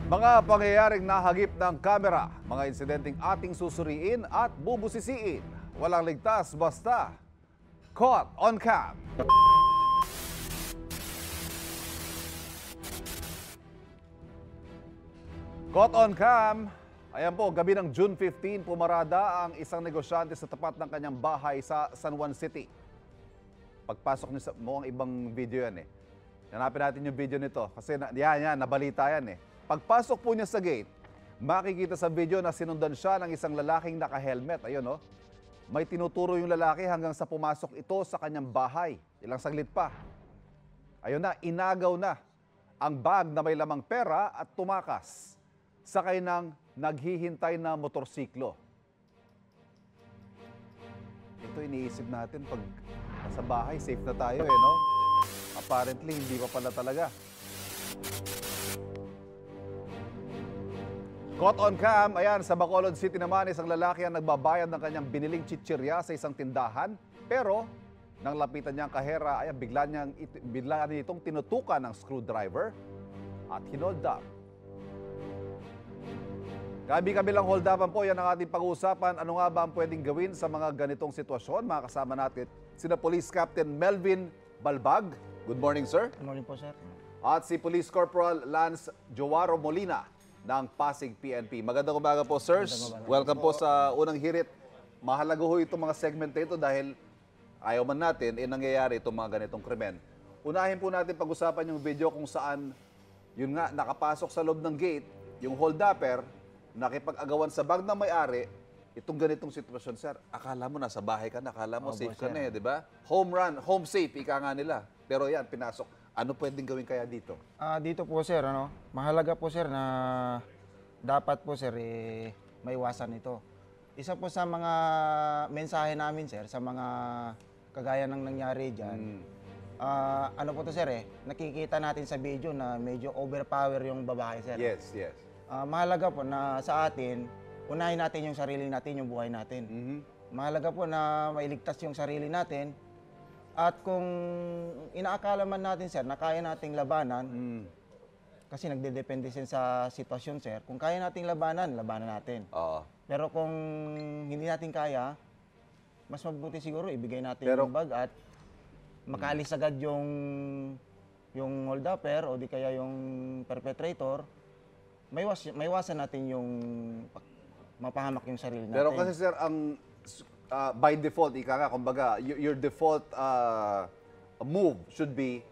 Mga pangyayaring nahagip ng kamera, mga insidenteng ating susuriin at bubusisiin. Walang ligtas basta caught on cam. Caught on cam. Ayan po, gabi ng June 15, pumarada ang isang negosyante sa tapat ng kanyang bahay sa San Juan City. Pagpasok niyo sa mukhang ibang video yan eh. Hanapin natin yung video nito kasi nabalita yan eh. Pagpasok po niya sa gate, makikita sa video na sinundan siya ng isang lalaking naka-helmet. Ayun oh. May tinuturo yung lalaki hanggang sa pumasok ito sa kanyang bahay. Ilang saglit pa. Ayun na, inagaw na ang bag na may lamang pera at tumakas. Sakay ng naghihintay na motorsiklo. Ito iniisip natin pag nasa bahay, safe na tayo eh, no? Apparently, hindi pa pala talaga. Caught on cam, ayan, sa Bacolod City naman, isang lalaki ang nagbabayad ng kanyang biniling chichirya sa isang tindahan. Pero, nang lapitan niya ang kahera, ayan, bigla niya itong tinutukan ng screwdriver at hinold up. Kabi-kabilang hold upan po, yan ang ating pag-uusapan. Ano nga ba ang pwedeng gawin sa mga ganitong sitwasyon? Mga kasama natin, sina Police Captain Melvin Balbag. Good morning, sir. Good morning po, sir. At si Police Corporal Lance Joaro Molina ng Pasig PNP. Magandang umaga po, sirs. Welcome po sa unang hirit. Mahalaga ho itong mga segment na ito dahil ayaw man natin, nangyayari itong mga ganitong krimen. Unahin po natin pag-usapan yung video kung saan, yun nga, nakapasok sa loob ng gate, yung hold-upper, nakipag-agawan sa bag ng may-ari, itong ganitong sitwasyon, sir. Akala mo nasa bahay ka na, akala mo safe ka na eh, di ba? Home run, home safe, ika nga nila. Pero yan, pinasok. Ano pwedeng gawin kaya dito? Dito po, sir, mahalaga po, sir, na dapat po, sir, maiwasan ito. Isa po sa mga mensahe namin, sir, sa mga kagaya ng nangyari dyan, ano po to, sir, nakikita natin sa video na medyo overpower yung babae, sir. Yes, yes. Mahalaga po na sa atin, unahin natin yung sarili natin, yung buhay natin. Mahalaga po na mailigtas yung sarili natin. At kung inaakala man natin, sir, na kaya nating labanan, kasi nagdedepende sa sitwasyon, sir. Kung kaya nating labanan, labanan natin. Pero kung hindi natin kaya, mas mabuti siguro ibigay natin yung bag at makaalis agad yung hold-upper o di kaya yung perpetrator. Maiwasan natin yung mapahamak yung sarili natin. Pero kasi, sir, ang by default, ika nga, kumbaga, your default move should be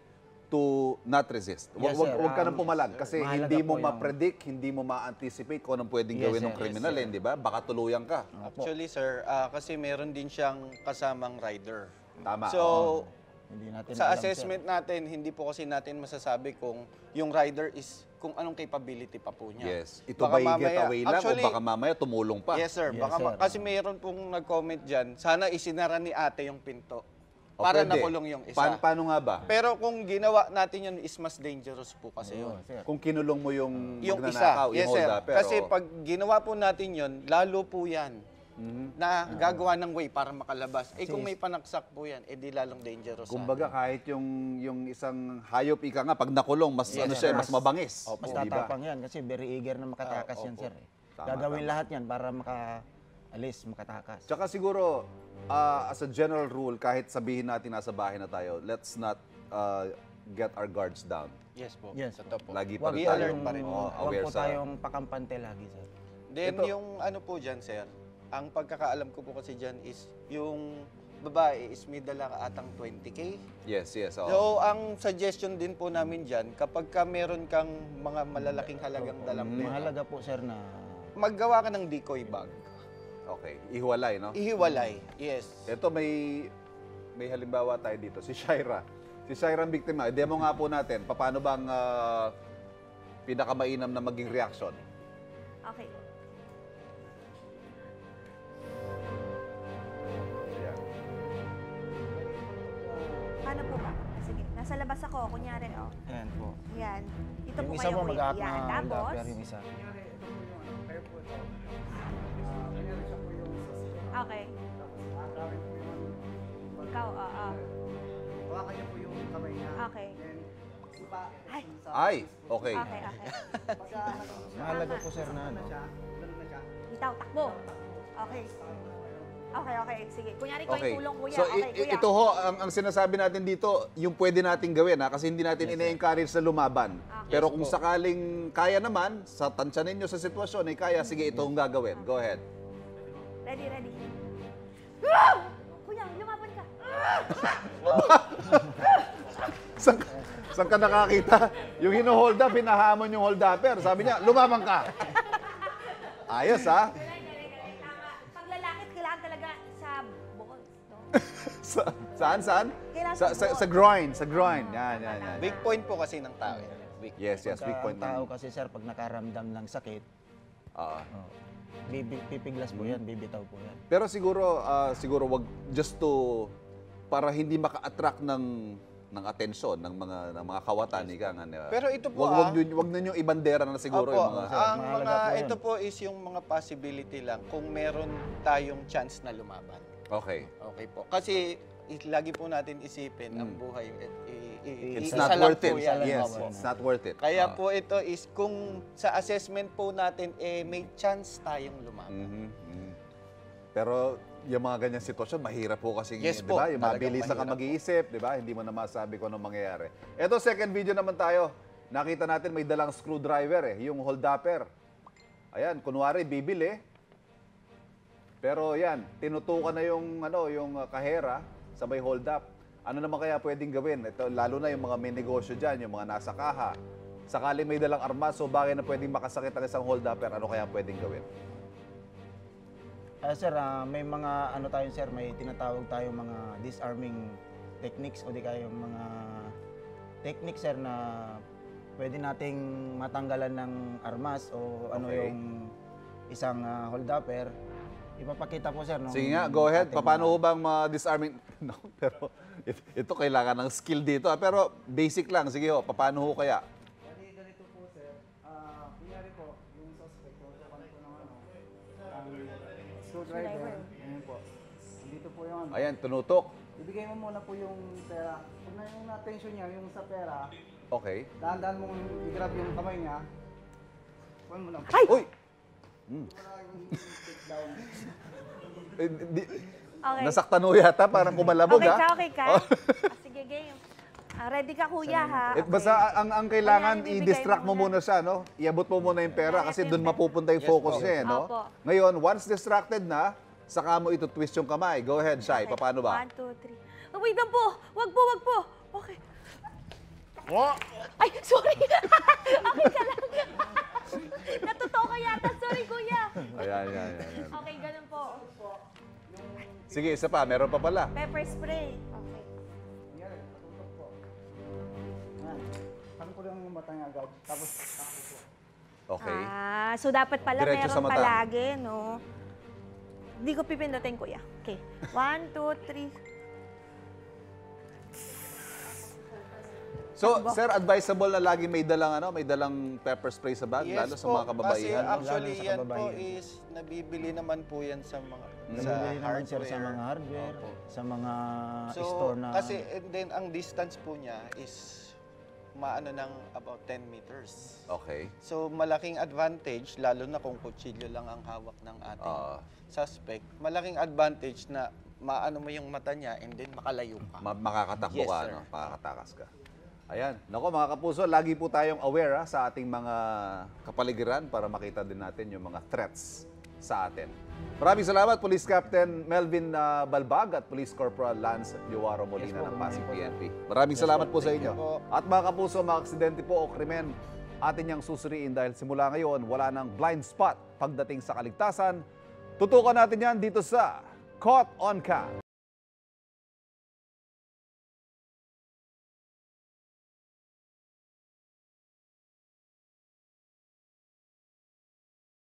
to not resist. Yes, sir. Huwag ka nang pumalag kasi hindi mo po ma-predict, hindi mo ma-anticipate kung anong pwedeng gawin ng kriminal, di ba? Baka tuluyan ka. Actually, sir, kasi meron din siyang kasamang rider. Tama. So, Hindi natin sa alam, assessment natin, hindi po kasi natin masasabi kung yung rider is kung anong capability pa po niya. Yes. Ito ba'y getaway lang o baka mamaya tumulong pa? Yes, sir. Yes, Baka sir. kasi meron pong nag-comment dyan, sana isinara ni ate yung pinto para pwede. nakulong yung isa. Paano nga ba? Pero kung ginawa natin yun is mas dangerous po kasi yun. sir. Kung kinulong mo yung Yung magnanakaw, isa. Yes, yung sir. hold-upper, Kasi pag ginawa po natin yun, lalo po yan na gagawa ng way para makalabas. Kung may panaksak po yan, di lalong dangerous. kumbaga kahit yung isang hayop, ika nga, pag nakulong, mas Yes, ano sir. siya, mas mabangis. Mas Di ba? tatapang yan kasi very eager na makatakas yan, sir. Tama, Gagawin lahat yan para makatakas. Tsaka siguro, as a general rule, kahit sabihin natin nasa bahay na tayo, let's not get our guards down. Yes po. Yes. Totoo po. Lagi pa Huwag rin alert tayong pa rin. Huwag aware po sa... tayong pakampante lagi, sir. Then Ito. yung ano po dyan, sir, ang pagkakaalam ko po kasi dyan is yung babae is may dala ka atang 20K. Yes, yes. oo. So, ang suggestion din po namin dyan, kapag ka meron kang mga malalaking halagang dalang pera, Mahalaga po, sir, na maggawa ka ng decoy bag. Okay, ihiwalay, no? Ihiwalay. Yes. Ito may halimbawa tayo dito, si Shaira. Si Shaira ang biktima. Demo nga po natin, paano bang pinakamainam na maging reaction? Okay. Ayan. Paano po ba? Sige, nasa labas ako, kunyari, ayan po. Yan. Dito Yung po isa kayo po wait. mag-aak Yan. na Tapos, hold-upper, yung isa. okay. Ikaw, Hawakan niyo po yung kamay niya. Okay. Then, Ay, Ay, okay. okay. Mahalaga po sir na ano. Bitaw, takbo. Okay. Okay. Sige. Kunyari ko Okay. yung tulong, kuya. So, Okay, kuya. ito ho, ang sinasabi natin dito, yung pwede nating gawin, ha? Kasi hindi natin ine-encourage na lumaban. Pero kung sakaling kaya naman, sa tansya ninyo sa sitwasyon, ay kaya, sige, ito ang gagawin. Go ahead. Ready. Kuya, lumaban ka. Saan ka nakakita? Yung hino-hold up, hinahamon yung hold upper. Sabi niya, lumabang ka. Ayos, ha? Tama. Pag lalaki, kailangan talaga sa balls, no? Saan? Kailangan Sa groin. Sa groin. Yan. Big point po kasi ng tao. Yan. Big Yes, weak point Ang tao ng... kasi sir, pag nakaramdam ng sakit, Ah. pipiglas po yan, bibitaw po yan. Pero siguro wag just to para hindi maka-attract ng atensyon ng mga kawatan ika nga. Pero ito po, wag niyo ibandera na siguro Opo, yung mga ang mahalaga mga, po yan. ito po is yung mga possibility lang kung meron tayong chance na lumaban. Okay. Okay po. Kasi lagi po natin isipin ang buhay. It's isa not lang worth po it. yan. Yes, Opo. it's not worth it. Kaya po ito is kung sa assessment po natin may chance tayong lumaban. Pero yung mga ganyang sitwasyon, mahirap po kasi, Yes di po, ba? Yung talagang mabilis ka mahirap po. mag-iisip, di ba? Hindi mo na masabi kung anong mangyayari. Ito, second video naman tayo. Nakita natin may dalang screwdriver yung hold upper. Ayan, kunwari, bibili. Pero yan, tinutukan na yung kahera sa may hold up. Ano naman kaya pwedeng gawin? Ito, lalo na yung mga may negosyo dyan, yung mga nasa kaha. Sakaling may dalang armas, so bagay na pwedeng makasakit ang isang hold upper, ano kaya pwedeng gawin? Sir, may mga tayo sir, may tinatawag tayong mga disarming techniques o di kaya yung mga techniques sir na pwede nating matanggalan ng armas o Okay. yung isang hold upper. Ipapakita po sir. Sige nga, go ahead. Paano ho bang ma-disarming? No, pero ito kailangan ng skill dito. Pero basic lang. Sige ho, paano ho kaya? Bali, ganito po sir. Kunyari po, yung suspect po, ang screwdriver. Ayan po. Dito po yung Ayan, tunutok. Ibigay mo muna po yung pera. Kung na yung attention niya, yung sa pera, Okay. dahan-dahan mong i-grab yung kamay niya. Kuhan mo lang. Ay! Uy! Take down. Okay. Nasaktan ho yata, parang kumalabog Okay ha. ka, okay ka? Sige, game. Ready ka, kuya, ha? Basta ang kailangan Ayan, ibibigay i-distract mo mo muna siya, no? Iabot mo muna yung pera kasi doon mapupunta yung focus niya, no? Opo. Ngayon, once distracted na, saka mo ito twist yung kamay. Go ahead, Shai. Okay. Paano ba? 1, 2, 3. Oh, wait lang po. Wag po. Okay. Ay, sorry. Okay ka lang. Natuto ka yata. Sorry, kuya. Ayan. Okay, ganun po. Sige, isa pa. Meron pa pala. Pepper spray. Okay. Kunyari, patutok po. Ayan. Parang ko lang yung mata niya agad. Tapos, takbo po. Okay. So dapat pala Diretso sa meron mata. palagi, no? Hindi ko pipindutin, kuya. Okay. 1, 2, 3. So, sir, advisable na lagi may dalang pepper spray sa bag, lalo sa mga kababaihan. Kasi actually Lalo sa yan po kababaihan. is nabibili naman po yan sa mga Nabibili naman sir sa mga hardware, Opo. sa mga So, store na... kasi and then ang distance po niya is maano ng about 10 meters. Okay. So malaking advantage, lalo na kung kutsilyo lang ang hawak ng ating suspect, malaking advantage na maano mo yung mata niya and then makalayo ka. Makakatakbo Yes, ka, sir. no? Makakatakas ka. Ayan. Nako, mga kapuso, lagi po tayong aware sa ating mga kapaligiran para makita din natin yung mga threats sa atin. Maraming salamat, Police Captain Melvin Balbag at Police Corporal Lance Liwaro Molina ng Pasig PNP. Maraming salamat po sa inyo. po. At mga kapuso, mga aksidente po o krimen, atin niyang susuriin dahil simula ngayon, wala nang blind spot pagdating sa kaligtasan. Tutukan natin yan dito sa Caught on Cam.